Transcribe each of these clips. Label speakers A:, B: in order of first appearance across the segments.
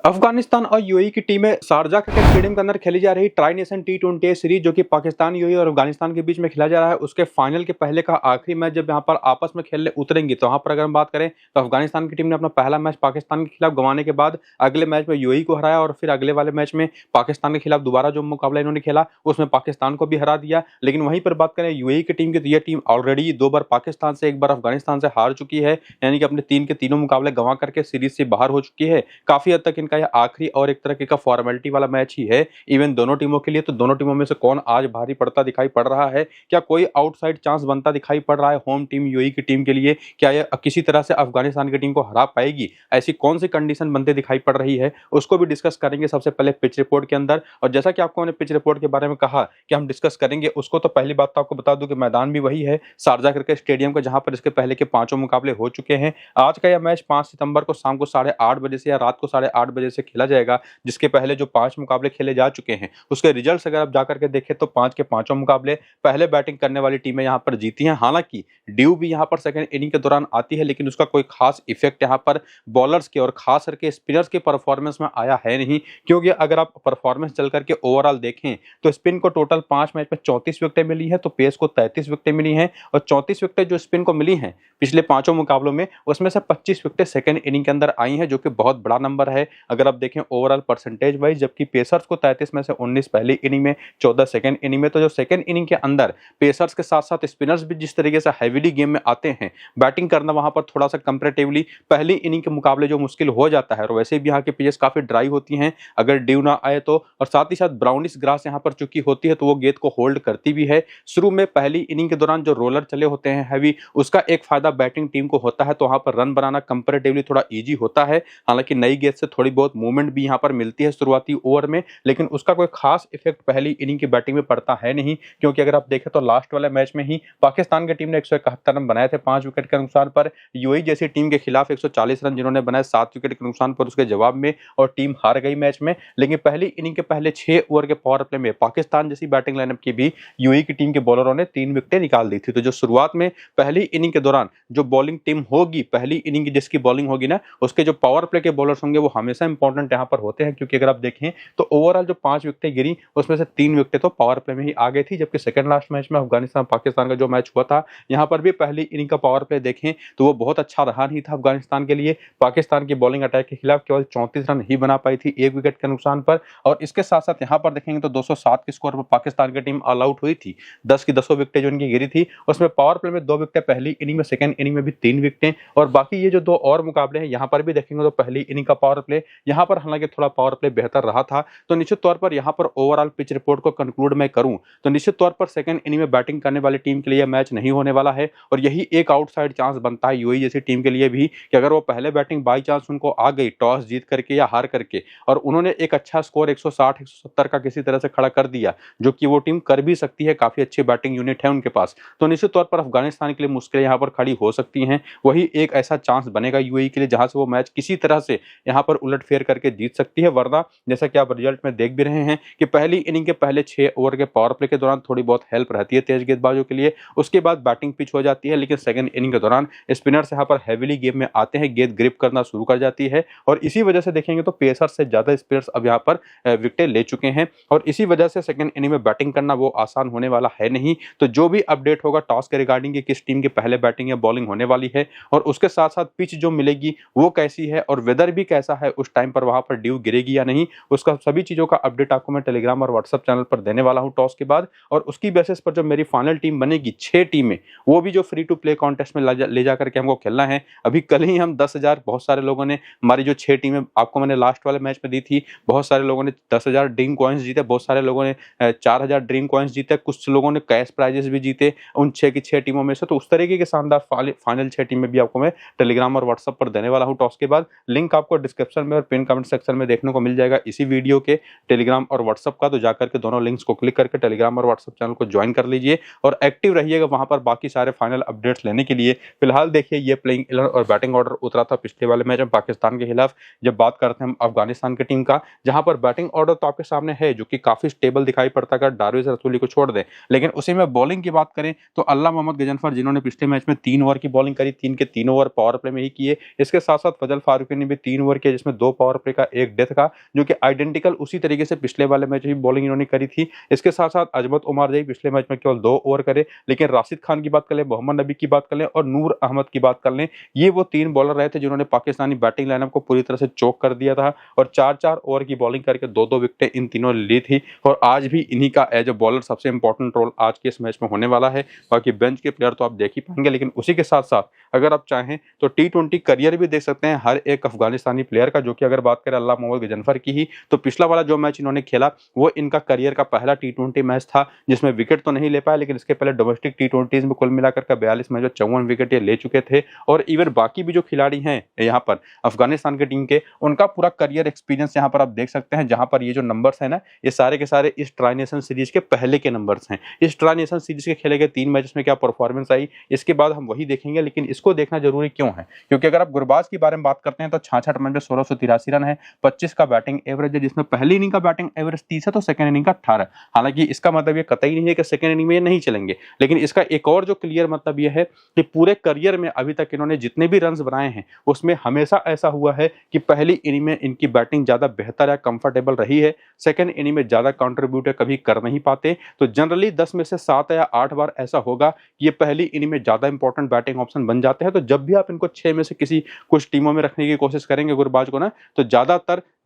A: अफगानिस्तान और यूएई की टीमें शारजाह क्रिकेट स्टेडियम के अंदर खेली जा रही ट्राई नेशन टी20 सीरीज जो कि पाकिस्तान, यूएई और अफगानिस्तान के बीच में खेला जा रहा है, उसके फाइनल के पहले का आखिरी मैच जब यहां पर आपस में खेलने उतरेंगी तो वहां पर अगर हम बात करें तो अफगानिस्तान की टीम ने अपना पहला मैच पाकिस्तान के खिलाफ गंवाने के बाद अगले मैच में यूएई को हराया और फिर अगले वाले मैच में पाकिस्तान के खिलाफ दोबारा जो मुकाबला इन्होंने खेला उसमें पाकिस्तान को भी हरा दिया। लेकिन वहीं पर बात करें यूएई की टीम की तो यह टीम ऑलरेडी 2 बार पाकिस्तान से, 1 बार अफगानिस्तान से हार चुकी है, यानी कि अपने 3 के तीनों मुकाबले गंवा करके सीरीज से बाहर हो चुकी है। काफी हद तक इनका यह आखिरी और एक तरह का फॉर्मेलिटी वाला मैच ही है इवन दोनों टीमों के लिए। तो दोनों टीमों में से कौन आज भारी पड़ता दिखाई पड़ रहा है, क्या कोई आउटसाइड चांस बनता दिखाई पड़ रहा है होम टीम यूएई की टीम के लिए, क्या यह किसी तरह से अफगानिस्तान की टीम को हरा पाएगी, ऐसी कौन सी कंडीशन बनते दिखाई पड़ रही है, उसको भी डिस्कस करेंगे सबसे पहले पिच रिपोर्ट के अंदर। और जैसा कि आपको मैंने पिच रिपोर्ट के बारे में कहा कि हम डिस्कस करेंगे उसको, तो पहली बात तो आपको बता दूं कि मैदान भी वही है शारजाह क्रिकेट स्टेडियम का जहां पर इसके पहले के 5 मुकाबले हो चुके हैं। आज का यह मैच 5 सितंबर को शाम को 8:30 बजे से या रात को 8:30 बजे से खेला जाएगा, जिसके पहले जो 5 मुकाबले खेले जा चुके हैं उसके रिजल्ट्स अगर आप जाकर के देखें तो 5 के 5 मुकाबले पहले बैटिंग करने वाली टीमें यहां पर जीती हैं। हालांकि ड्यू भी यहां पर सेकंड इनिंग के दौरान आती है, लेकिन उसका कोई खास इफेक्ट यहां पर बॉलर्स के और खास करके स्पिनर्स के परफॉर्मेंस में आया है नहीं, क्योंकि अगर आप परफॉर्मेंस चल करके ओवरऑल देखें तो स्पिन को टोटल 5 मैच में 34 विकेटें मिली है, तो पेस को 33 विकेटें मिली हैं और 34 विकेटें जो स्पिन को मिली हैं पिछले 5 मुकाबलों में उसमें से 25 विकेटें सेकंड इनिंग के अंदर आई हैं, जो कि बहुत बड़ा नंबर है अगर आप देखें ओवरऑल परसेंटेज वाइज। जबकि पेसर्स को 33 में से 19 पहली इनिंग में, 14 सेकंड इनिंग में। तो जो सेकंड इनिंग के अंदर पेसर्स के साथ साथ स्पिनर्स भी जिस तरीके से हैवीली गेम में आते हैं, बैटिंग करना वहां पर थोड़ा सा कंपैरेटिवली पहली इनिंग के मुकाबले जो मुश्किल हो जाता है, और वैसे भी यहाँ की पिचेस काफी ड्राई होती हैं अगर ड्यू ना आए तो, और साथ ही साथ ब्राउनिश ग्रास यहाँ पर चुकी होती है तो वो गेंद को होल्ड करती भी है। शुरू में पहली इनिंग के दौरान जो रोलर चले होते हैं हैवी, उसका एक फायदा बैटिंग टीम को होता है, तो वहां पर रन बनाना कंपैरेटिवली थोड़ा ईजी होता है। हालांकि नई गेंद से थोड़ी बहुत मूवमेंट भी यहाँ पर मिलती है शुरुआती ओवर में, लेकिन उसका कोई खास इफेक्ट पहली इनिंग की बैटिंग में पड़ता है नहीं, क्योंकि अगर आप देखें तो लास्ट वाले मैच में ही पाकिस्तान की टीम ने 171 रन बनाए थे 5 विकेट के नुकसान पर। यूएई जैसी टीम के खिलाफ 140 रन जिन्होंने बनाए 7 विकेट के नुकसान पर उसके जवाब में, और टीम हार गई मैच में। लेकिन पहली इनिंग के पहले 6 ओवर के पावर प्ले में पाकिस्तान जैसी बैटिंग लाइनअप की भी यूएई की टीम के बॉलरों ने 3 विकेटें निकाल दी थी। तो जो शुरुआत में पहली इनिंग के दौरान जो बॉलिंग टीम होगी, पहली इनिंग की जिसकी बॉलिंग होगी ना, उसके जो पावर प्ले के बॉलर्स होंगे वो हमेशा इंपॉर्टेंट यहाँ पर होते हैं, क्योंकि अगर आप देखें तो ओवरऑल जो 5 विकेटें गिरी उसमें से 3 विकेटें तो पावर प्ले में ही आ गई थी। जबकि सेकंड लास्ट मैच में अफगानिस्तान पाकिस्तान का जो मैच हुआ था, यहाँ पर भी पहली इनिंग का पावर प्ले देखें तो वो बहुत अच्छा रहा नहीं था अफगानिस्तान के लिए। पाकिस्तान की बॉलिंग अटैक के खिलाफ केवल 34 रन ही बना पाई थी 1 विकेट के नुकसान पर। और इसके साथ साथ यहाँ पर देखेंगे तो 207 के स्कोर पर पाकिस्तान की टीम ऑल आउट हुई थी। 10 की 10 विकेटें जो इनकी गिरी थी उसमें पावर प्ले में 2 विकेटें पहली इनिंग में, सेकंड इनिंग में भी 3 विकेटें। और बाकी ये जो 2 और मुकाबले हैं यहाँ पर भी देखेंगे तो पहली इनिंग का पावर प्ले यहाँ पर हालांकि थोड़ा पावर प्ले बेहतर रहा था। तो निश्चित तौर पर यहाँ पर ओवरऑल पिच रिपोर्ट को कंक्लूड मैं करूं तो निश्चित तौर पर सेकंड इनिंग में बैटिंग करने वाली टीम के लिए मैच नहीं होने वाला है, और यही एक आउटसाइड चांस बनता है यूएई जैसी टीम के लिए भी कि अगर वो पहले बैटिंग बाई चांस उनको आ गई टॉस जीत करके या हार करके, और उन्होंने एक अच्छा स्कोर 160 170 का किसी तरह से खड़ा कर दिया, जो कि वो टीम कर भी सकती है, काफी अच्छी बैटिंग यूनिट है उनके पास, तो निश्चित तौर पर अफगानिस्तान के लिए मुश्किलें यहाँ पर खड़ी हो सकती हैं। वही एक ऐसा चांस बनेगा यूएई के लिए जहां से वो मैच किसी तरह से यहाँ पर उलटफेर करके जीत सकती है। वरना जैसा कि आप रिजल्ट में देख भी रहे हैं कि पहली इनिंग के पहले 6 ओवर के पावर प्ले के दौरान थोड़ी बहुत हेल्प रहती है तेज गेंदबाजों के लिए, उसके बाद बैटिंग पिच हो जाती है। लेकिन सेकंड इनिंग के दौरान स्पिनर्स यहाँ पर हैवीली गेम में आते हैं, गेंद ग्रिप करना शुरू कर जाती है, और इसी वजह से देखेंगे तो पेसर से ज्यादा स्पिनर्स अब यहाँ पर विकेटें ले चुके हैं, और इसी वजह से सेकंड इनिंग में बैटिंग करना वो आसान होने वाला है नहीं। तो जो भी अपडेट होगा टॉस के रिगार्डिंग कि किस टीम के पहले बैटिंग या बॉलिंग होने वाली है, और उसके साथ साथ पिच जो मिलेगी वो कैसी है, और वेदर भी कैसा है उस टाइम पर वहां पर ड्यू गिरेगी या नहीं, उसका सभी चीजों का अपडेट आपको मैं टेलीग्राम और व्हाट्सएप चैनल पर देने वाला हूं टॉस के बाद। और उसकी बेसिस पर जो मेरी फाइनल टीम बनेगी 6 टीमें, वो भी जो फ्री टू प्ले कॉन्टेस्ट में ले जा करके हमको खेलना है। अभी कल ही हम 10,000, बहुत सारे लोगों ने हमारी जो 6 टीमें आपको मैंने लास्ट वाले मैच में दी थी, बहुत सारे लोगों ने 10,000 ड्रीम कॉइन्स जीते, बहुत सारे लोगों ने 4,000 ड्रीम कॉइन्स जीते, कुछ लोगों ने कैश प्राइजेस भी जीते उन 6 की 6 टीमों में से। तो उस तरीके के शानदार फाइनल 6 टीमें भी आपको मैं टेलीग्राम और व्हाट्सएप पर देने वाला हूं टॉस के बाद। लिंक आपको डिस्क्रिप्शन में और पिन कमेंट सेक्शन में देखने को मिल जाएगा इसी वीडियो के, टेलीग्राम और व्हाट्सएप का। तो जाकर के दोनों लिंक्स को क्लिक करके टेलीग्राम और व्हाट्सएप चैनल को ज्वाइन कर लीजिए और एक्टिव रहिएगा वहां पर बाकी सारे फाइनल अपडेट्स लेने के लिए। फिलहाल देखिए ये प्लेइंग 11 और बैटिंग ऑर्डर उतरा था पिछले वाले मैच में पाकिस्तान के खिलाफ। जब बात करते हैं हम अफगानिस्तान की टीम का, जहां पर बैटिंग ऑर्डर तो आपके सामने है जो कि काफी स्टेबल दिखाई पड़ता है अगर डारविस रसूली को छोड़ दें, लेकिन उसी में बॉलिंग की बात करें तो अल्लाह मोहम्मद गजनफर जिन्होंने पिछले मैच में 3 ओवर की बॉलिंग करी, 3 के 3 ओवर पावर प्ले में ही किए। इसके साथ साथ फजल फारूकी ने भी 3 ओवर किए जिसमें 2 पावर प्ले का, एक डेथ का, जो कि आइडेंटिकल उसी तरीके से पिछले वाले मैच में बॉलिंग इन्होंने करी थी। इसके साथ-साथ अजमत उमर जई पिछले मैच में केवल 2 ओवर करे, लेकिन राशिद खान की बात कर लें, मोहम्मद नबी की बात कर लें और नूर अहमद की बात कर लें, ये वो 3 बॉलर रहे थे जिन्होंने पाकिस्तानी बैटिंग लाइनअप को पूरी तरह से चोक कर दिया था और 4-4 ओवर की बॉलिंग करके 2-2 विकेटें इन तीनों ने ली थी और आज भी इन्हीं का एज अ बॉलर सबसे इंपॉर्टेंट रोल आज के इस मैच में होने वाला है। बाकी बेंच के प्लेयर तो आप देख ही पाएंगे, लेकिन उसी के साथ-साथ अगर आप चाहें तो टी20 करियर भी देख सकते हैं हर एक अफगानिस्तानी प्लेयर का, जो कि अगर बात करें अल्लाह मोहम्मद गजनफर की ही, तो पिछला वाला जो मैच इन्होंने खेला वो इनका करियर का पहला टी20 मैच था जिसमें विकेट तो नहीं ले पाया, लेकिन इसके पहले डोमेस्टिक टी20 में कुल मिलाकर का 42 मैच में 54 विकेट ये ले चुके थे। और इवन बाकी भी जो खिलाड़ी हैं यहाँ पर अफगानिस्तान की टीम के, उनका पूरा करियर एक्सपीरियंस यहाँ पर आप देख सकते हैं, जहां पर ये जो नंबर्स है ना, ये सारे के सारे इस ट्राई नेशन सीरीज के पहले के नंबर्स हैं। इस ट्राई नेशन सीरीज के खेले गए 3 मैचेस में क्या परफॉर्मेंस आई, इसके बाद हम वही देखेंगे, लेकिन इसको देखना जरूरी क्यों है, क्योंकि अगर आप गुरबाज की बारे में बात करते हैं तो 66 मैच में 1683 रन है, 25 का बैटिंग एवरेज है, जिसमें पहली इनिंग का बैटिंग एवरेज 30 है तो सेकंड इनिंग का 18। हालांकि इसका मतलब ये कतई नहीं है कि सेकंड इनिंग में ये नहीं चलेंगे, लेकिन इसका एक और जो क्लियर मतलब ये है कि पूरे करियर में अभी तक इन्होंने जितने भी रन्स बनाए हैं उसमें हमेशा ऐसा हुआ है कि पहली इनिंग में इनकी बैटिंग ज्यादा बेहतर या कंफर्टेबल रही है, सेकंड इनिंग में ज्यादा कंट्रीब्यूट कभी कर नहीं पाते। तो जनरली 10 में से 7 या 8 बार ऐसा होगा कि ये पहली इनिंग में ज्यादा इंपॉर्टेंट बैटिंग ऑप्शन बन जाते हैं। तो जब भी आप इनको 6 में से किसी कुछ टीमों में रखने की कोशिश करेंगे गुरबाज को ना, तो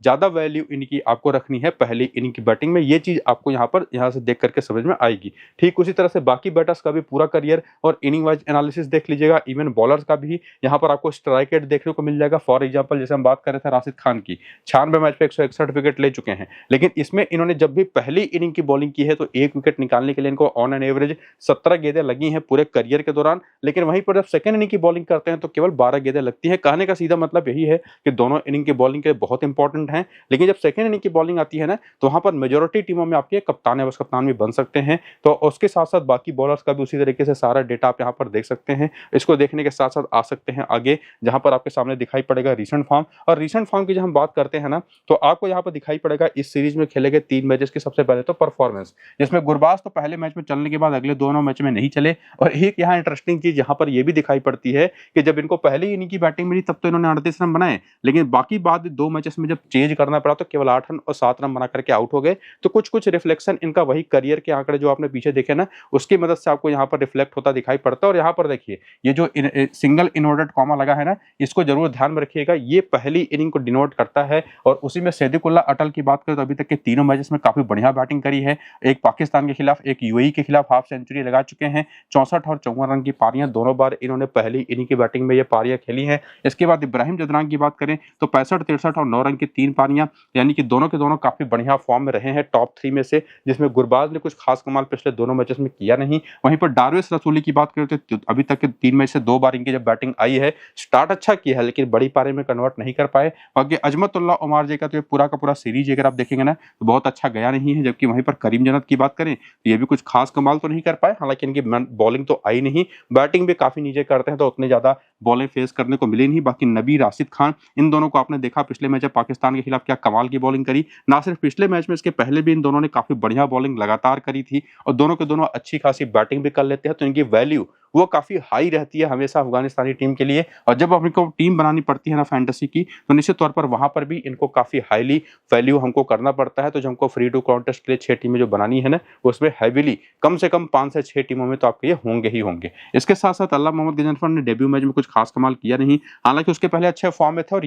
A: ज्यादा वैल्यू इनकी आपको रखनी है पहली इनिंग की बैटिंग में। ये चीज आपको यहाँ से देख करके समझ में आएगी। ठीक उसी तरह से बाकी बैटर्स का भी पूरा करियर और इनिंग वाइज एनालिसिस देख लीजिएगा, इवन बॉलर्स का भी यहाँ पर आपको स्ट्राइक रेट देखने को मिल जाएगा। फॉर एग्जांपल जैसे हम बात कर रहे थे राशिद खान की, 96 मैच पे 161 विकेट ले चुके हैं, लेकिन इसमें इन्होंने जब भी पहली इनिंग की बॉलिंग की है तो 1 विकेट निकालने के लिए इनको ऑन एन एवरेज 17 गेंदें लगी हैं पूरे करियर के दौरान, लेकिन वहीं पर जब सेकंड इनिंग की बॉलिंग करते हैं तो केवल 12 गेंदें लगती हैं। कहने का सीधा मतलब यही है कि दोनों इनिंग की बॉलिंग के लिए बहुत इंपॉर्टेंट है, लेकिन जब सेकंड इनिंग की बॉलिंग आती है ना, तो वहां पर मेजोरिटी टीमों में आपके कप्तान या वाइस कप्तान भी बन सकते हैं। तो उसके साथ साथ बाकी बॉलर्स का भी उसी तरीके से सारा डेटा आप यहाँ पर देख सकते हैं। इसको देखने के साथ साथ आ सकते हैं आगे, जहां पर आपके सामने दिखाई पड़ेगा रीसेंट फॉर्म। और रीसेंट फॉर्म की जब हम बात करते हैं ना, तो आपको यहाँ पर दिखाई पड़ेगा इस सीरीज में खेले गए 3 मैचेस की सबसे पहले तो परफॉर्मेंस, जिसमें गुरबाज तो पहले मैच में चलने के बाद अगले दोनों मैच में नहीं चले। और एक यहाँ इंटरेस्टिंग चीज यहाँ पर यह भी दिखाई पड़ती है कि जब इनको पहली इनिंग की बैटिंग मिली तब तो इन्होंने 38 रन बनाए, लेकिन बाकी बाद 2 मैचेस में जब चेंज करना पड़ा तो केवल 8 रन और 7 रन बना करके आउट हो गए। तो कुछ रिफ्लेक्शन इनका वही करियर के आंकड़े जो आपने पीछे देखे ना, उसकी मदद से आपको यहाँ पर रिफ्लेक्ट होता दिखाई पड़ता है। और यहाँ पर देखिए ये जो सिंगल इनवर्टेड कॉमा लगा है ना, इसको जरूर ध्यान में रखिएगा, ये पहली इनिंग को डिनोट करता है। और उसी में सैदिकुल्ला अटल की बात करें तो अभी तक के तीनों मैचेस में काफी बढ़िया बैटिंग करी है। एक पाकिस्तान के खिलाफ, एक यूएई के खिलाफ हाफ सेंचुरी लगा चुके हैं। 64 और 54 रन की पारियां दोनों बार इन्होंने पहली इनिंग की बैटिंग में ये पारियां खेली हैं। इसके बाद इब्राहिम जदरान की बात करें तो 65, 63 और 9 रन की 3 पारियां, यानी कि दोनों के दोनों काफी बढ़िया फॉर्म में रहे हैं टॉप 3 में से, जिसमें गुरबाज ने कुछ खास कमाल पिछले दोनों मैचेस में किया नहीं। वहीं पर डार्विस रसूली की बात करें तो अभी तक के 3 मैच से 2 बार इनकी जब बैटिंग आई है, स्टार्ट अच्छा किया है लेकिन बड़ी पारी में कन्वर्ट नहीं कर पाए। बाकी अजमतुल्लाह उमर जी का तो ये पूरा का पूरा सीरीज अगर आप देखेंगे ना तो बहुत अच्छा गया नहीं है। जबकि वहीं पर करीम जन्नत की बात करें तो ये भी कुछ खास कमाल तो नहीं कर पाए, हालांकि इनकी बॉलिंग तो आई नहीं, बैटिंग भी काफी नीचे करते हैं तो उतने ज्यादा बॉलिंग फेस करने को मिली नहीं। बाकी नबी, राशिद खान, इन दोनों को आपने देखा पिछले मैच में पाकिस्तान के खिलाफ क्या कमाल की बॉलिंग करी। ना सिर्फ पिछले मैच में, इसके पहले भी इन दोनों ने काफी बढ़िया बॉलिंग लगातार करी थी और दोनों के दोनों अच्छी खासी बैटिंग भी कर लेते हैं, तो इनकी वैल्यू वो काफी हाई रहती है हमेशा अफगानिस्तानी टीम के लिए। और जब आपको टीम बनानी पड़ती है ना फैंटेसी की, तो निश्चित तौर पर वहां पर भी इनको काफी हाईली वैल्यू हमको करना पड़ता है। तो जब हमको फ्री टू कॉन्टेस्ट के लिए 6 टीमें जो बनानी है ना, उसमें हैवीली कम से कम 5 से 6 टीमों में तो आपके ये होंगे ही होंगे। इसके साथ साथ अल्लाह मोहम्मद गजनफर ने डेब्यू मैच में कुछ खास कमाल किया नहीं, हालांकि उसके पहले अच्छे फॉर्म में थे। और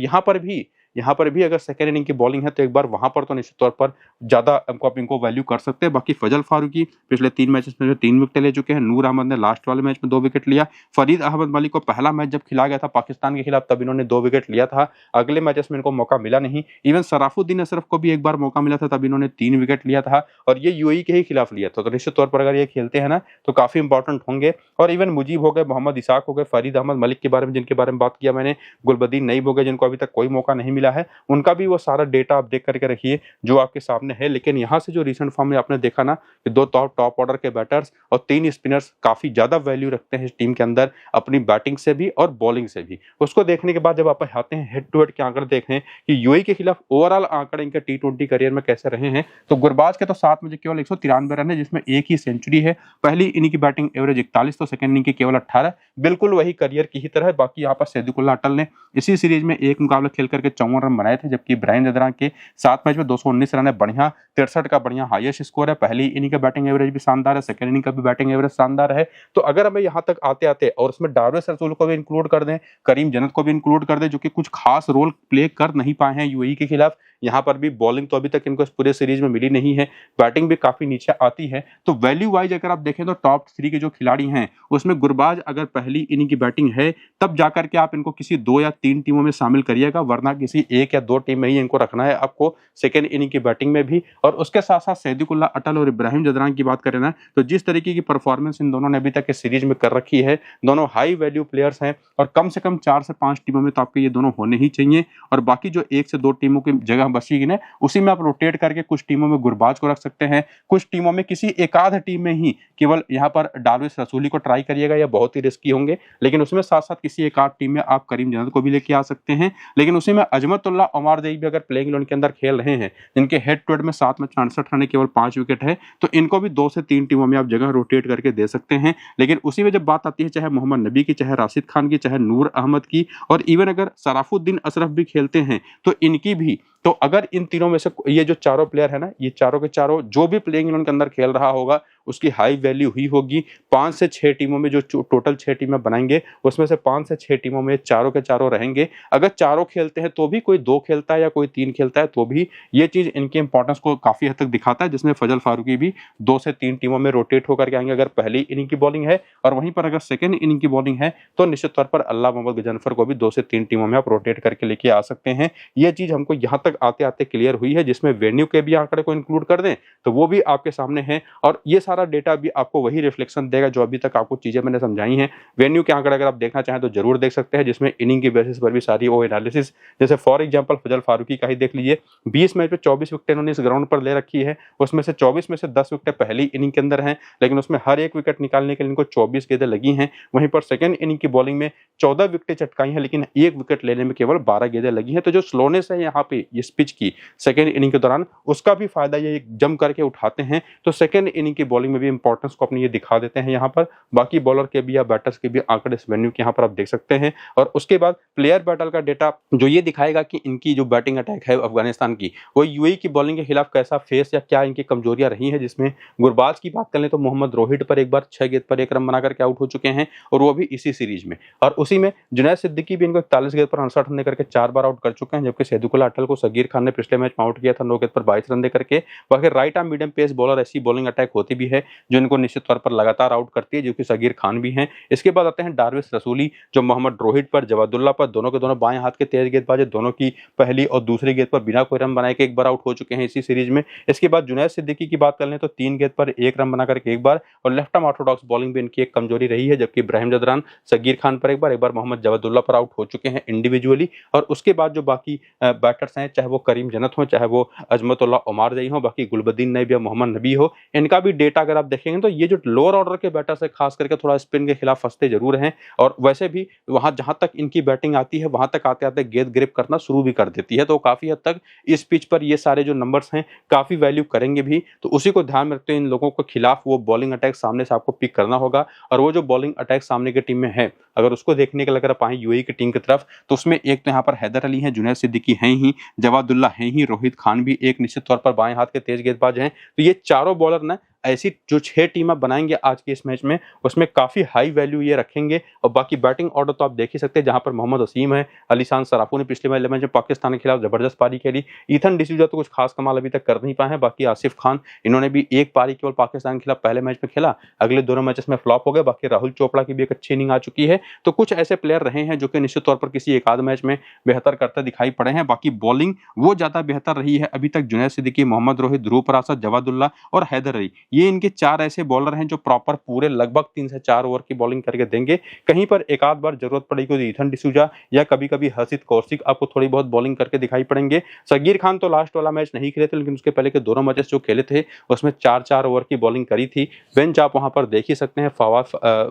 A: यहाँ पर भी अगर सेकेंड इनिंग की बॉलिंग है तो एक बार वहां पर तो निश्चित तौर पर ज्यादा आप इनको वैल्यू कर सकते हैं। बाकी फजल फारूकी पिछले 3 मैचेस में 3 विकेट ले चुके हैं। नूर अहमद ने लास्ट वाले मैच में 2 विकेट लिया। फरीद अहमद मलिक को पहला मैच जब खिला गया था पाकिस्तान के खिलाफ तब इन्होंने 2 विकेट लिया था, अगले मैचेस में इनको मौका मिला नहीं। इवन सराफुद्दीन अशरफ को भी एक बार मौका मिला था, तब इन्होंने 3 विकेट लिया था और ये यूएई के ही खिलाफ लिया था। तो निश्चित तौर पर अगर ये खेलते हैं ना तो काफी इंपॉर्टेंट होंगे। और इवन मुजीब हो गए, मोहम्मद इसाक हो गए, फरीद अहमद मलिक के बारे में जिनके बारे में बात किया मैंने, गुलबदीन नईब हो गए जिनको अभी तक कोई मौका नहीं मिला है, उनका भी वो सारा डेटा आप देख करके रखिए जो आपके सामने है। लेकिन यहाँ से जो रिसेंट फॉर्म में आपने देखा ना कि 2 टॉप ऑर्डर के बैटर्स और 3 स्पिनर्स काफी ज्यादा वैल्यू रखते हैं इस टीम के अंदर अपनी बैटिंग से भी और बॉलिंग से भी। उसको देखने के बाद जब आप आते हैं हेड टू हेड के आंकड़े देखें कि यूएई के खिलाफ ओवरऑल आंकड़े इनके टी20 करियर में कैसे रहे हैं, तो गुरबाज के तो 7 में केवल 193 रन है जिसमें एक ही सेंचुरी है। पहली इनिंग की बैटिंग एवरेज 41 तो सेकंड इनिंग की केवल 18, बिल्कुल वही करियर की ही तरह। बाकी यहाँ पर सैदिकुल्ला अटल ने इसी सीरीज में एक मुकाबला खेल करके 54 रन बनाए थे, जबकि इब्राहिम जदरान के 7 मैच में 219 रन है, बढ़िया 63 का बढ़िया हाईएस्ट स्कोर है। पहली इनिंग का बैटिंग एवरेज भी शानदार है, सेकंड इनिंग का भी बैटिंग एवरेज शानदार है। तो अगर हमें यहाँ तक आते आते और उसमें डार्विस रसूल को भी इंक्लूड कर दें, करीम जन्नत को भी इंक्लूड कर दें, जो कि कुछ खास रोल प्ले कर नहीं पाए हैं यूएई के खिलाफ, यहाँ पर भी बॉलिंग तो अभी तक इनको इस पूरे सीरीज में मिली नहीं है, बैटिंग भी काफी नीचे आती है। तो वैल्यू वाइज अगर आप देखें तो टॉप 3 के जो खिलाड़ी हैं उसमें गुरबाज अगर पहली इनिंग की बैटिंग है तब जाकर के आप इनको किसी 2 या 3 टीमों में शामिल करिएगा, वरना किसी 1 या 2 टीम में ही इनको रखना है आपको सेकेंड इनिंग की बैटिंग में भी। और उसके साथ साथ सैयदुल्लाह अटल और इब्राहिम जदरान की बात करें ना, तो जिस तरीके की परफॉर्मेंस इन दोनों ने अभी तक इस सीरीज में कर रखी है, दोनों हाई वैल्यू प्लेयर्स हैं और कम से कम 4 से 5 टीमों में तो आपके ये दोनों होने ही चाहिए। और बाकी जो 1 से 2 टीमों की जगह बचेगी ना, उसी में आप रोटेट करके कुछ टीमों में गुरबाज को रख सकते हैं, कुछ टीमों में किसी एक आध टीम में ही केवल यहाँ पर डार्विस रसूली को ट्राई करिएगा, या बहुत ही रिस्की होंगे, लेकिन उसमें साथ साथ किसी एक आध टीम में आप करीम जन्नत को भी लेके आ सकते हैं। लेकिन उसी में अजमतुल्लाह ओमारजई भी अगर प्लेइंग इलेवन के अंदर खेल रहे हैं, जिनके हेड टू हेड में 7 में 66 रन केवल 5 विकेट है, तो इनको भी 2 से 3 टीमों में आप जगह रोटेट करके दे सकते हैं। लेकिन उसी में जब बात आती है चाहे मोहम्मद नबी की, चाहे राशिद खान की, चाहे नूर अहमद की, और इवन अगर सराफुद्दीन अशरफ भी खेलते हैं तो इनकी भी, तो अगर इन तीनों में से ये जो चारों प्लेयर है ना, ये चारों के चारों जो भी प्लेइंग इलेवन के अंदर खेल रहा होगा उसकी हाई वैल्यू ही होगी। 5 से 6 टीमों में जो टोटल 6 टीमें बनाएंगे उसमें से 5 से 6 टीमों में चारों के चारों रहेंगे। अगर चारों खेलते हैं तो भी, कोई 2 खेलता है या कोई 3 खेलता है तो भी, ये चीज इनके इंपॉर्टेंस को काफी हद तक दिखाता है, जिसमें फजल फारूकी भी 2 से 3 टीमों में रोटेट होकर के आएंगे अगर पहली इनिंग की बॉलिंग है, और वहीं पर अगर सेकेंड इनिंग की बॉलिंग है तो निश्चित तौर पर अल्लाह मोहम्मद गजनफर को भी 2 से 3 टीमों में आप रोटेट करके लेके आ सकते हैं। ये चीज हमको यहाँ तक आते आते क्लियर हुई है, जिसमें वेन्यू के भी आंकड़े को इंक्लूड कर दें तो वो भी आपके सामने है, और ये सारा डेटा भी आपको वही रिफ्लेक्शन देगा जो अभी तक आपको चीजें मैंने समझाई हैं। वेन्यू के आंकड़े अगर आप देखना चाहें तो जरूर देख सकते हैं, जिसमें इनिंग की बेसिस पर भी सारी वो एनालिसिस, जैसे फॉर एग्जांपल फजल फारूकी का ही देख लीजिए, 20 मैच में 24 विकेट उन्होंने इस ग्राउंड पर ले रखी है, उसमें से 24 में से 10 विकेट पहली इनिंग के अंदर हैं, लेकिन उसमें हर एक विकेट निकालने के लिए इनको 24 गेंदें लगी हैं। वहीं पर सेकंड इनिंग की बॉलिंग में 14 विकेटें चटकाई हैं, लेकिन एक विकेट लेने में केवल 12 गेंदें लगी हैं। तो जो स्लोनेस है यहाँ पे इस पिच की सेकंड इनिंग के दौरान, उसका भी फायदा ये जम करके उठाते हैं। तो सेकंड इनिंग की बॉलिंग में भी इंपॉर्टेंस को अपनी ये दिखा देते हैं यहाँ पर। बाकी बॉलर के भी या बैटर्स के भी आंकड़े इस वेन्यू के यहाँ पर आप देख सकते हैं। और उसके बाद प्लेयर बैटल का डेटा जो ये दिखाएगा कि इनकी जो बैटिंग अटैक है अफगानिस्तान की, वो यूएई की बॉलिंग के खिलाफ कैसा फेस या क्या इनकी कमजोरियां रही हैं। जिसमें गुरबाज की बात कर लें तो मोहम्मद रोहित पर एक बार 6 गेंद पर 1 रन बनाकर के आउट हो चुके हैं, और वो भी इसी सीरीज में। और उसी में जुनैद सिद्दीकी भी इनको 41 गेंद पर 68 रन देकर के 4 बार आउट कर चुके हैं, जबकि सैयदुल्लाह अटल को सगीर खान ने पिछले मैच में आउट किया था 9 गेंद पर 22 रन देकर के। बाकी right arm medium pace bowler ऐसी बॉलिंग अटैक होती भी है जो इनको निश्चित तौर पर लगातार आउट करती है, जो कि सगीर खान भी हैं। इसके बाद आते हैं डार्विस रसूली, जो मोहम्मद रोहित पर, जवादुल्ला पर, दोनों के दोनों बाएं हाथ के तेज गेंदबाज, दोनों की पहली और दूसरी गेंद पर बिना कोई रन बनाए के एक बार आउट हो चुके हैं इसी सीरीज में। इसके बाद जुनैद सिद्दीकी की बात कर लें तो 3 गेंद पर 1 रन बनाकर के एक बार, और लेफ्ट आर्म ऑर्थोडॉक्स बॉलिंग भी इनकी एक कमजोरी रही है, जबकि इब्राहिम जदरान सगीर खान पर एक बार मोहम्मद जवादुल्ला पर आउट हो चुके हैं इंडिविजुअली। और उसके बाद जो बाकी बैटर्स हैं, चाहे वो करीम जन्नत हो, चाहे वो अजमतुल्लाह ओमारजई हो, बाकी गुलबद्दीन नबी या मोहम्मद नबी हो, इनका भी डेटा अगर आप देखेंगे तो ये जो लोअर ऑर्डर के बैटर्स है खास करके थोड़ा स्पिन के खिलाफ फंसते जरूर हैं, और वैसे भी वहां जहां तक इनकी बैटिंग आती है वहां तक आते आते गेंद ग्रिप करना शुरू भी कर देती है। तो काफी हद तक इस पिच पर ये सारे जो नंबर्स हैं काफी वैल्यू करेंगे भी। तो उसी को ध्यान में रखते हुए इन लोगों के खिलाफ वो बॉलिंग अटैक सामने से आपको पिक करना होगा। और वो जो बॉलिंग अटैक सामने की टीम में है, अगर उसको देखने के लिए अगर आप आए यूएई की टीम की तरफ, तो उसमें एक तो यहाँ पर हैदर अली हैं, जुनैद सिद्दीकी हैं ही, जवादुल्ला हैं ही, रोहित खान भी एक निश्चित तौर पर बाएं हाथ के तेज गेंदबाज हैं। तो ये चारों बॉलर ना ऐसी जो 6 टीम बनाएंगे आज के इस मैच में, उसमें काफी हाई वैल्यू ये रखेंगे। और बाकी बैटिंग ऑर्डर तो आप देख ही सकते हैं, जहां पर मोहम्मद वसीम है, अलीशान सराफू ने पिछले मैच में पाकिस्तान के खिलाफ जबरदस्त पारी खेली, ईथन डिसूजा तो कुछ खास कमाल अभी तक कर नहीं पाए हैं, बाकी आसिफ खान इन्होंने भी एक पारी केवल पाकिस्तान के खिलाफ पहले मैच में खेला, अगले दोनों मैचेस में फ्लॉप हो गए। बाकी राहुल चोपड़ा की भी एक अच्छी इनिंग आ चुकी है। तो कुछ ऐसे प्लेयर रहे हैं जो कि निश्चित तौर पर किसी एक आध मैच में बेहतर करते दिखाई पड़े हैं। बाकी बॉलिंग वो ज्यादा बेहतर रही है अभी तक, जुनैद सिद्दीकी, मोहम्मद रोहित, ध्रुव पराशर, जवादुल्ला और हैदर अली, ये इनके 4 ऐसे बॉलर हैं जो प्रॉपर पूरे लगभग 3 से 4 ओवर की बॉलिंग करके देंगे। कहीं पर एक आध बार जरूरत पड़ेगी तो ईथन डिसूजा या कभी कभी हसीद कौशिक आपको थोड़ी बहुत बॉलिंग करके दिखाई पड़ेंगे। सगीर खान तो लास्ट वाला मैच नहीं खेले थे, लेकिन उसके पहले के दोनों मैचेस जो खेले थे उसमें 4-4 ओवर की बॉलिंग करी थी। बेंच आप वहां पर देख ही सकते हैं,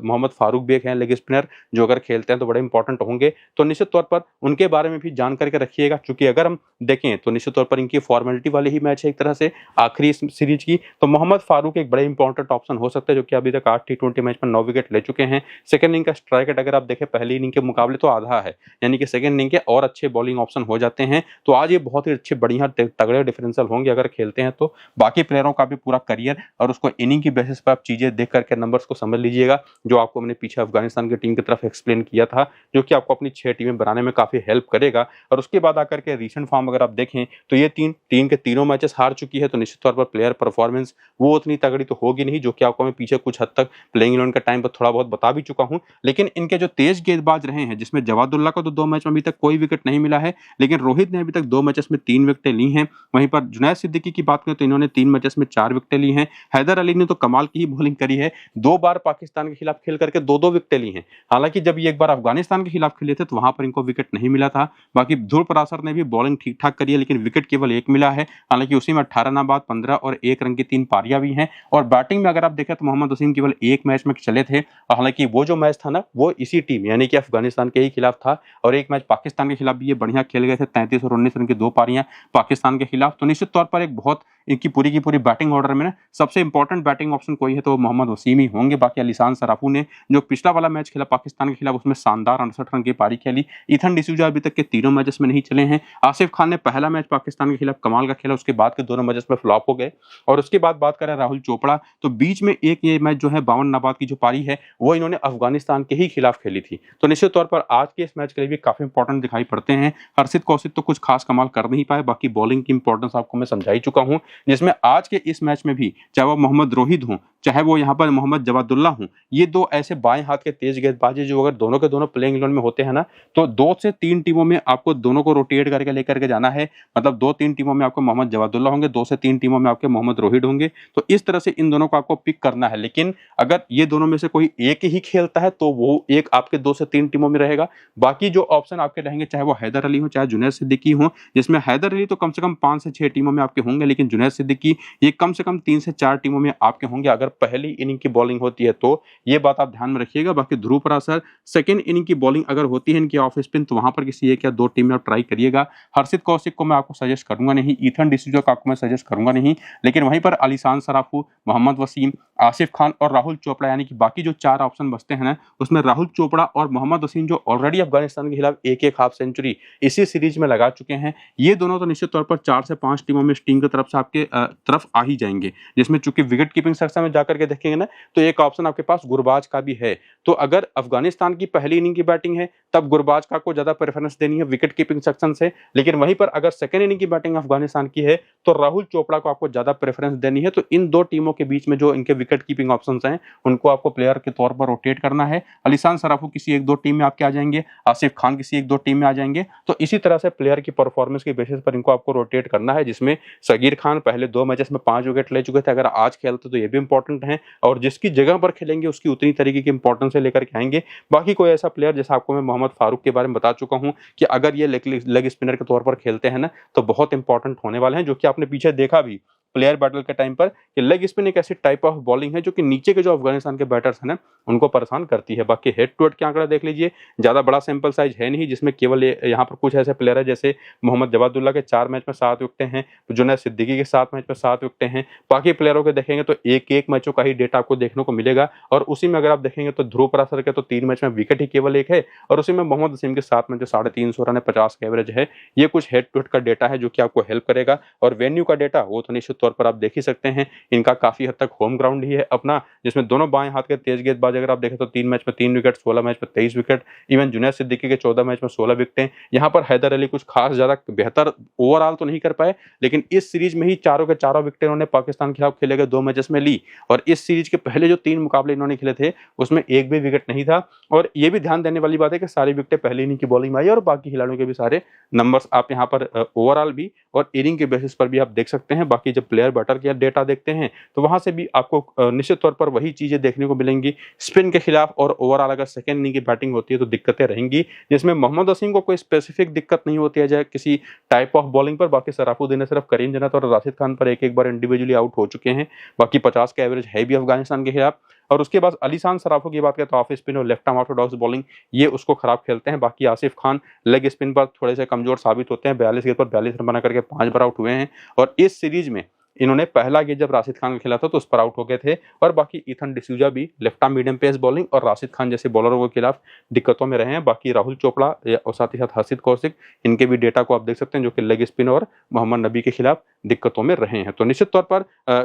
A: मोहम्मद फारूक बेग हैं लेग स्पिनर, जो अगर खेलते हैं तो बड़े इंपॉर्टेंट होंगे। तो निश्चित तौर पर उनके बारे में भी जान करके रखिएगा, क्योंकि अगर हम देखें तो निश्चित तौर पर इनकी फॉर्मेलिटी वाली ही मैच है एक तरह से आखिरी सीरीज की। तो मोहम्मद फारूक के एक बड़े इंपॉर्टेंट ऑप्शन हो सकते हैं, जो कि अभी तक 8 टी20 मैच में 9 विकेट ले चुके हैं। सेकंड इनिंग का स्ट्राइक रेट अगर आप देखें पहली इनिंग के मुकाबले तो आधा है, यानी कि सेकंड इनिंग के और अच्छे बॉलिंग ऑप्शन हो जाते हैं। तो आज ये बहुत ही अच्छे बढ़िया तगड़े डिफरेंशियल होंगे अगर खेलते हैं तो। बाकी प्लेयरों का भी पूरा करियर और उसको इनिंग की बेसिस पर आप चीजें देख करके नंबर्स को समझ लीजिएगा, जो आपको मैंने पीछे अफगानिस्तान की टीम की तरफ एक्सप्लेन किया था, जो कि आपको अपनी 6 टीमें बनाने में काफी हेल्प करेगा। और उसके बाद आकर के रीसेंट फॉर्म अगर आप देखें तो ये टीम के तीनों मैचेस हार चुकी है, तो निश्चित तौर पर प्लेयर परफॉर्मेंस वो उतनी तगड़ी तो होगी नहीं, जो कि आपको मैं पीछे कुछ हद तक प्लेइंग 11 का टाइम पर थोड़ा बहुत बता भी चुका हूं। लेकिन इनके जो तेज गेंदबाज रहे हैं, जिसमें जवादुल्ला को तो 2 मैच में अभी तक कोई विकेट नहीं मिला है, लेकिन रोहित ने अभी तक 2 मैचेस में 3 विकेटें ली हैं। वहीं पर जुनैद सिद्दीकी की बात करें तो इन्होंने 3 मैचेस में 4 विकेटें ली हैं। हैदर अली ने तो कमाल की ही बॉलिंग करी है, 2 बार पाकिस्तान के खिलाफ खेल करके 2-2 विकेटें ली हैं। हालांकि जब ये एक बार अफगानिस्तान के खिलाफ खेले थे तो वहां पर इनको विकेट नहीं मिला था। बाकी ध्रुव पराशर ने भी बॉलिंग ठीक ठाक करी है, लेकिन विकेट केवल 1 मिला है। हालांकि उसी में 18 रन बाद 15 और 1 रन की 3 पारियां भी हैं। और बैटिंग में अगर आप देखें तो मोहम्मद वसीम केवल 1 मैच में चले थे। हालांकि वो जो मैच था ना, वो इसी टीम यानी कि अफगानिस्तान के ही खिलाफ था, और एक मैच पाकिस्तान के खिलाफ भी ये बढ़िया खेल गए थे, 33 और 19 रन की 2 पारियां पाकिस्तान के खिलाफ। तो निश्चित तौर पर एक बहुत इनकी पूरी की पूरी बैटिंग ऑर्डर में ना सबसे इंपॉर्टेंट बैटिंग ऑप्शन कोई है तो मोहम्मद वसीम ही होंगे। बाकी अलीशान सराफू ने जो पिछला वाला मैच खेला पाकिस्तान के खिलाफ, उसमें शानदार 68 रन की पारी खेली। ईथन डिसूजा अभी तक के तीनों मैचेस में नहीं चले हैं। आसिफ खान ने पहला मैच पाकिस्तान के खिलाफ कमाल का खेला, उसके बाद के दोनों मैचेस में फ्लॉप हो गए। और उसके बाद बात करें राहुल चोपड़ा, तो बीच में एक ये मैच जो है 52 नाबाद की जो पारी है वो इन्होंने अफगानिस्तान के ही खिलाफ खेली थी। तो निश्चित तौर पर आज के इस मैच के लिए भी काफी इंपॉर्टेंट दिखाई पड़ते हैं। हर्षित कौशिक तो कुछ खास कमाल कर नहीं पाए, बाकी बॉलिंग की इंपॉर्टेंस आपको मैं समझा ही चुका हूं, जिसमें आज के इस मैच में भी चाहे वो मोहम्मद रोहित हों चाहे वो यहाँ पर मोहम्मद जवादुल्ला हों, ये 2 ऐसे बाएं हाथ के तेज गेंदबाज जो अगर दोनों के दोनों प्लेइंग 11 में होते हैं ना, तो 2 से 3 टीमों में आपको दोनों को रोटेट करके लेकर के जाना है। मतलब 2-3 टीमों में आपको मोहम्मद जवादुल्ला होंगे, 2 से 3 टीमों में आपके मोहम्मद रोहित होंगे। तो इस तरह से इन दोनों को आपको पिक करना है। लेकिन अगर ये दोनों में से कोई एक ही खेलता है तो वो एक आपके 2 से 3 टीमों में रहेगा। बाकी जो ऑप्शन आपके रहेंगे, चाहे वो हैदर अली हो चाहे जुनैद सिद्दीकी हो, जिसमें हैदर अली तो कम से कम 5 से 6 टीमों में आपके होंगे, लेकिन जुनैद सिद्दीकी ये कम से कम 3 से 4 टीमों में आपके होंगे अगर पहली इनिंग की बॉलिंग होती है तो। ये बात आप ध्यान में रखिएगा। बाकी ध्रुव पराशर सेकंड इनिंग की बॉलिंग अगर होती है इनकी ऑफ स्पिन, तो वहां पर किसी एक या 2 टीम में आप ट्राई करिएगा। हर्षित कौशिक को मैं आपको सजेस्ट करूंगा नहीं, ईथन डिसूजा को आपको मैं सजेस्ट करूंगा नहीं, लेकिन वहीं पर अलीशान सराफू, मोहम्मद वसीम, आसिफ खान और राहुल चोपड़ा, यानी कि बाकी जो 4 ऑप्शन बचते हैं ना, उसमें राहुल चोपड़ा और मोहम्मद वसीम जो ऑलरेडी अफगानिस्तान के खिलाफ एक हाफ सेंचुरी इसी सीरीज में लगा चुके हैं, ये दोनों तो निश्चित तौर पर 4 से 5 टीमों में इस टीम की तरफ से आपके तरफ आ ही जाएंगे। जिसमें चूंकि विकेट कीपिंग सेक्शन में जाकर के देखेंगे ना, तो एक ऑप्शन आपके पास गुरबाज का भी है। तो अगर अफगानिस्तान की पहली इनिंग की बैटिंग है तब गुरबाज का को ज्यादा प्रेफरेंस देनी है विकेट कीपिंग सेक्शन से, लेकिन वहीं पर अगर सेकंड इनिंग की बैटिंग अफगानिस्तान की है तो राहुल चोपड़ा को आपको ज्यादा प्रेफरेंस देनी है। तो इन 2 टीमों के बीच में जो इनके विकेट कीपिंग ऑप्शंस हैं उनको आपको प्लेयर के तौर पर रोटेट करना है। अलीशान सराफू किसी 1-2 टीम में आपके आ जाएंगे, आसिफ खान किसी 1-2 टीम में आ जाएंगे। तो इसी तरह से प्लेयर की परफॉर्मेंस के बेसिस पर इनको आपको रोटेट करना है, जिसमें सगीर खान पहले 2 मैचेस में 5 विकेट ले चुके थे, अगर आज खेलते तो ये भी इंपॉर्टेंट है, और जिसकी जगह पर खेलेंगे उसकी उतनी तरीके की इंपॉर्टेंस से लेकर के आएंगे। बाकी कोई ऐसा प्लेयर, जैसा आपको मैं मोहम्मद फारूक के बारे में बता चुका हूं कि अगर ये लेग स्पिनर के तौर पर खेलते हैं ना तो बहुत इंपॉर्टेंट होने वाले हैं, जो कि आपने पीछे देखा भी प्लेयर बैटल के टाइम पर कि लेग स्पिन एक ऐसी टाइप ऑफ बॉलिंग है जो कि नीचे के जो अफगानिस्तान के बैटर्स हैं ना उनको परेशान करती है। बाकी हेड टू हेड के आंकड़ा देख लीजिए, ज्यादा बड़ा सैंपल साइज है नहीं, जिसमें केवल यहाँ पर कुछ ऐसे प्लेयर है जैसे मोहम्मद जवादुल्ला के 4 मैच में 7 विकेटें हैं, जुनैद सिद्दीकी के 7 मैच में 7 विकेटें हैं। बाकी प्लेयरों के देखेंगे तो एक मैचों का ही डेटा आपको देखने को मिलेगा, और उसी में अगर आप देखेंगे तो ध्रुव पराशर के तो 3 मैच में विकेट ही केवल 1 है, और उसी में मोहम्मद वसीम के 7 मैच 350 रन है, 50 का एवरेज है। ये कुछ हेड टू हेड का डेटा है जो कि आपको हेल्प करेगा। और वेन्यू का डेटा वो तो निश्चित तौर पर आप देख ही सकते हैं, इनका काफी हद तक होम ग्राउंड ही है अपना, जिसमें दोनों बाएं हाथ के तेज गेंदबाज अगर आप देखें तो 3 मैच में 3 विकेट, 16 मैच में 23 विकेट। इवन जुनैद सिद्दीकी के 14 मैच में 16 विकेटें। यहाँ पर हैदर अली कुछ खास ज्यादा बेहतर ओवरऑल तो नहीं कर पाए, लेकिन इस सीरीज में ही चारों के चारों विकेटें इन्होंने पाकिस्तान के खिलाफ खेले गए 2 मैचेस में ली, और इस सीरीज के पहले जो 3 मुकाबले इन्होंने खेले थे उसमें एक भी विकेट नहीं था। और ये भी ध्यान देने वाली बात है कि सारी विकेटें पहली इनिंग की बॉलिंग में आई, और बाकी खिलाड़ियों के भी सारे नंबर्स आप यहाँ पर ओवरऑल भी और इनिंग के बेसिस पर भी आप देख सकते हैं। बाकी जब प्लेयर बैटर के डेटा देखते हैं तो वहां से भी आपको निश्चित तौर पर वही चीजें देखने को मिलेंगी स्पिन के खिलाफ, और ओवरऑल अगर सेकंड इनिंग की बैटिंग होती है तो दिक्कतें रहेंगी, जिसमें मोहम्मद वसीम को कोई स्पेसिफिक दिक्कत नहीं होती है चाहे किसी टाइप ऑफ बॉलिंग पर। बाकी सराफुद्दीन ने सिर्फ करीम जन्नत और राशिद खान पर एक बार इंडिविजुअली आउट हो चुके हैं। बाकी 50 का एवरेज है भी अफगानिस्तान के खिलाफ। और उसके बाद अलीशान सराफू की बात करें तो ऑफ स्पिन और लेफ्ट आर्म ऑर्थोडॉक्स बॉलिंग ये उसको खराब खेलते हैं। बाकी आसिफ खान लेग स्पिन पर थोड़े से कमजोर साबित होते हैं, 42 गेंद पर 42 रन बना करके 5 बार आउट हुए हैं। और इस सीरीज में इन्होंने पहला गेम जब राशिद खान का खेला था तो उस पर आउट हो गए थे। और बाकी ईथन डिसूजा भी left arm medium pace bowling और राशिद खान जैसे बॉलरों के खिलाफ दिक्कतों में रहे हैं। बाकी राहुल चोपड़ा और साथ ही साथ हर्षित कौशिक, इनके भी डेटा को आप देख सकते हैं, जो कि लेग स्पिन और मोहम्मद नबी के खिलाफ दिक्कतों में रहे हैं। तो निश्चित तौर पर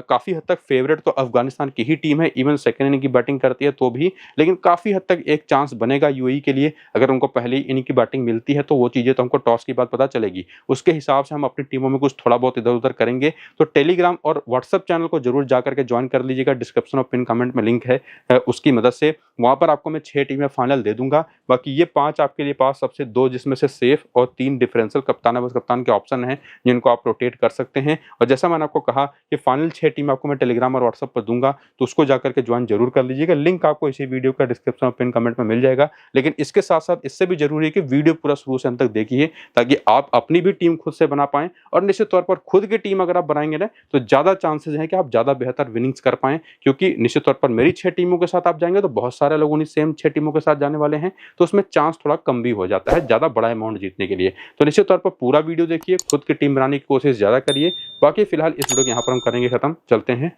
A: काफी हद तक फेवरेट तो अफगानिस्तान की ही टीम है, इवन सेकेंड इनिंग की बैटिंग करती है तो भी, लेकिन काफी हद तक एक चांस बनेगा यूएई के लिए। अगर उनको पहली इनिंग की बैटिंग मिलती है तो वो चीजें तो हमको टॉस के बाद पता चलेगी, उसके हिसाब से हम अपनी टीमों में कुछ थोड़ा बहुत इधर उधर करेंगे। तो टेलीग्राम और व्हाट्सएप चैनल को जरूर जाकर के ज्वाइन कर लीजिएगा, डिस्क्रिप्शन और पिन कमेंट में लिंक है, उसकी मदद से वहां पर आपको मैं 6 टीमें फाइनल दे दूंगा। बाकी ये 5 आपके लिए पास सबसे 2 जिसमें से सेफ और 3 डिफरेंशियल कप्तान बस कप्तान के ऑप्शन हैं जिनको आप रोटेट कर सकते हैं। और जैसा मैंने आपको कहा कि फाइनल 6 टीम आपको मैं टेलीग्राम और व्हाट्सएप पर दूंगा, तो उसको जाकर के ज्वाइन जरूर कर लीजिएगा। लिंक आपको इसी वीडियो का डिस्क्रिप्शन और पिन कमेंट में मिल जाएगा। लेकिन इसके साथ साथ इससे भी जरूरी है कि वीडियो पूरा शुरू से अंत तक देखिए, ताकि आप अपनी भी टीम खुद से बना पाएं। और निश्चित तौर पर खुद की टीम अगर आप बनाएंगे ना तो ज्यादा चांसेस हैं कि आप ज्यादा बेहतर विनिंग्स कर पाएं, क्योंकि निश्चित तौर पर मेरी 6 टीमों के साथ आप जाएंगे तो बहुत सारे लोगों ने सेम 6 टीमों के साथ जाने वाले हैं, तो उसमें चांस थोड़ा कम भी हो जाता है ज्यादा बड़ा अमाउंट जीतने के लिए। तो निश्चित तौर पर पूरा वीडियो देखिए, खुद की टीम बनाने की कोशिश ज्यादा करिए। बाकी फिलहाल इस वीडियो को यहाँ पर हम करेंगे खत्म, चलते हैं।